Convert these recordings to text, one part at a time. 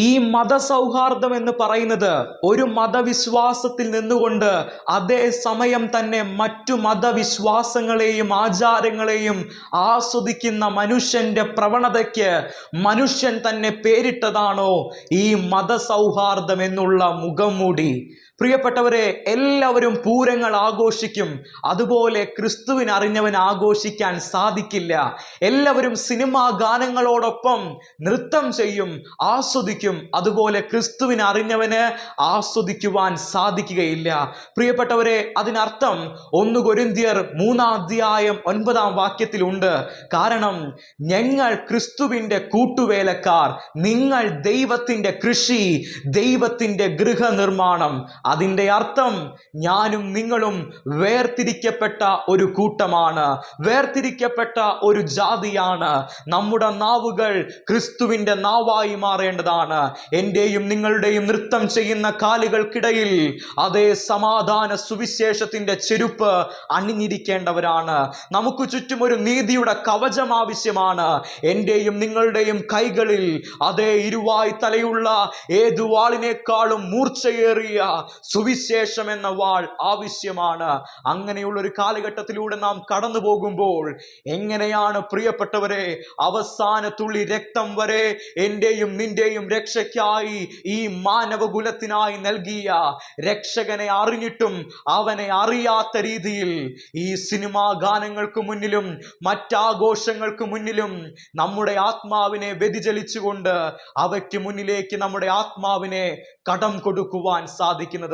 ഈ മതസൗഹാർദ്ദം എന്ന് പറയുന്നത് ഒരു മതവിശ്വാസത്തിൽ നിന്നുകൊണ്ട് അതേ സമയം തന്നെ മറ്റു മതവിശ്വാസങ്ങളെയും ആചാരങ്ങളെയും ആസ്വദിക്കുന്ന മനുഷ്യന്റെ പ്രവണതയ്ക്ക് മനുഷ്യൻ തന്നെ പേരിട്ടതാണോ ഈ മതസൗഹാർദ്ദം എന്നുള്ള മുഖംമൂടി? പ്രിയപ്പെട്ടവരെ, എല്ലാവരും പൂരങ്ങൾ ആഘോഷിക്കും, അതുപോലെ ക്രിസ്തുവിനെ അറിഞ്ഞവൻ ആഘോഷിക്കാൻ സാധിക്കില്ല. എല്ലാവരും സിനിമാ ഗാനങ്ങളോടൊപ്പം നൃത്തം ചെയ്യും, ആസ്വദിക്കും, അതുപോലെ ക്രിസ്തുവിനെ അറിഞ്ഞവന് ആസ്വദിക്കുവാൻ സാധിക്കുകയില്ല. പ്രിയപ്പെട്ടവരെ, അതിനർത്ഥം 1 കൊരിന്ത്യർ 3:9 കാരണം ഞങ്ങൾ ക്രിസ്തുവിന്റെ കൂട്ടുവേലക്കാർ, നിങ്ങൾ ദൈവത്തിന്റെ കൃഷി, ദൈവത്തിന്റെ ഗൃഹനിർമ്മാണം. അതിൻ്റെ അർത്ഥം ഞാനും നിങ്ങളും വേർതിരിക്കപ്പെട്ട ഒരു കൂട്ടമാണ്, വേർതിരിക്കപ്പെട്ട ഒരു ജാതിയാണ്. നമ്മുടെ നാവുകൾ ക്രിസ്തുവിന്റെ നാവായി മാറേണ്ടതാണ്. എന്റെയും നിങ്ങളുടെയും നൃത്തം ചെയ്യുന്ന കാലുകൾക്കിടയിൽ അതേ സമാധാന സുവിശേഷത്തിന്റെ ചെരുപ്പ് അണിഞ്ഞിരിക്കേണ്ടവരാണ്. നമുക്ക് ചുറ്റും ഒരു നീതിയുടെ കവചം ആവശ്യമാണ്. എന്റെയും നിങ്ങളുടെയും കൈകളിൽ അതേ ഇരുവായ് തലയുള്ള ഏതു വാളിനേക്കാളും മൂർച്ചയേറിയ സുവിശേഷം എന്ന വാൾ ആവശ്യമാണ്. അങ്ങനെയുള്ള ഒരു കാലഘട്ടത്തിലൂടെ നാം കടന്നു പോകുമ്പോൾ എങ്ങനെയാണ് പ്രിയപ്പെട്ടവരെ അവസാന തുള്ളി രക്തം വരെ എന്റെയും നിന്റെയും രക്ഷയ്ക്കായി ഈ മാനവകുലത്തിനായി നൽകിയ രക്ഷകനെ അറിഞ്ഞിട്ടും അവനെ അറിയാത്ത രീതിയിൽ ഈ സിനിമാ ഗാനങ്ങൾക്ക് മുന്നിലും മറ്റാഘോഷങ്ങൾക്ക് മുന്നിലും നമ്മുടെ ആത്മാവിനെ വ്യതിചലിച്ചുകൊണ്ട് അവയ്ക്ക് മുന്നിലേക്ക് നമ്മുടെ ആത്മാവിനെ കടം കൊടുക്കുവാൻ സാധിക്കുന്നത്?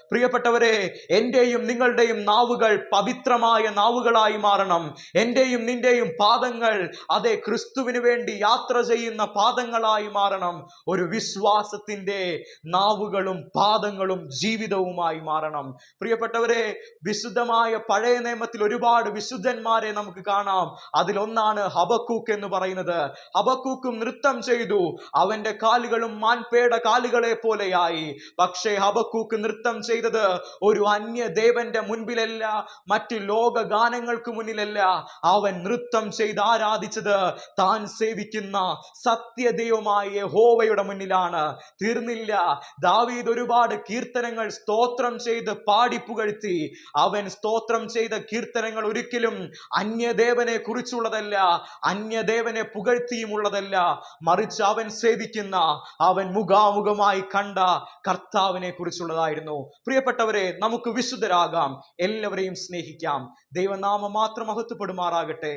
പ്രിയപ്പെട്ടവരെ, എന്റെയും നിങ്ങളുടെയും നാവുകൾ പവിത്രമായ നാവുകളായി മാറണം. എന്റെയും നിന്റെയും പാദങ്ങൾ അതേ ക്രിസ്തുവിന് വേണ്ടി യാത്ര ചെയ്യുന്ന പാദങ്ങളായി മാറണം. ഒരു വിശ്വാസത്തിന്റെ നാവുകളും പാദങ്ങളും ജീവിതവുമായി മാറണം. പ്രിയപ്പെട്ടവരെ, വിശുദ്ധമായ പഴയ നിയമത്തിൽ ഒരുപാട് വിശുദ്ധന്മാരെ നമുക്ക് കാണാം. അതിലൊന്നാണ് ഹബക്കൂക്ക് എന്ന് പറയുന്നത്. ഹബക്കൂക്കും നൃത്തം ചെയ്തു, അവന്റെ കാലുകളും മാൻപേട കാലുകളെ പോലെയായി. പക്ഷേ ഹബക്കൂക്ക് നൃത്തം ചെയ്തത് ഒരു അന്യ ദേവന്റെ മുൻപിലല്ല, മറ്റ് ലോക ഗാനങ്ങൾക്ക് മുന്നിലല്ല. അവൻ നൃത്തം ചെയ്ത് ആരാധിച്ചത് താൻ സേവിക്കുന്ന സത്യദൈവമായ യഹോവയുടെ മുന്നിലാണ്. തീർന്നില്ല, ദാവീദ് ഒരുപാട് കീർത്തനങ്ങൾ സ്തോത്രം ചെയ്ത് പാടി പുകഴ്ത്തി. അവൻ സ്തോത്രം ചെയ്ത കീർത്തനങ്ങൾ ഒരിക്കലും അന്യദേവനെ കുറിച്ചുള്ളതല്ല, അന്യദേവനെ പുകഴ്ത്തിയുമുള്ളതല്ല. മറിച്ച് അവൻ സേവിക്കുന്ന, അവൻ മുഖാമുഖമായി കണ്ട കർത്താവിനെ കുറിച്ചുള്ളതായിരുന്നു. പ്രിയപ്പെട്ടവരെ, നമുക്ക് വിശുദ്ധരാകാം, എല്ലാവരെയും സ്നേഹിക്കാം. ദൈവനാമം മാത്രം മഹത്വപ്പെടുമാറാകട്ടെ.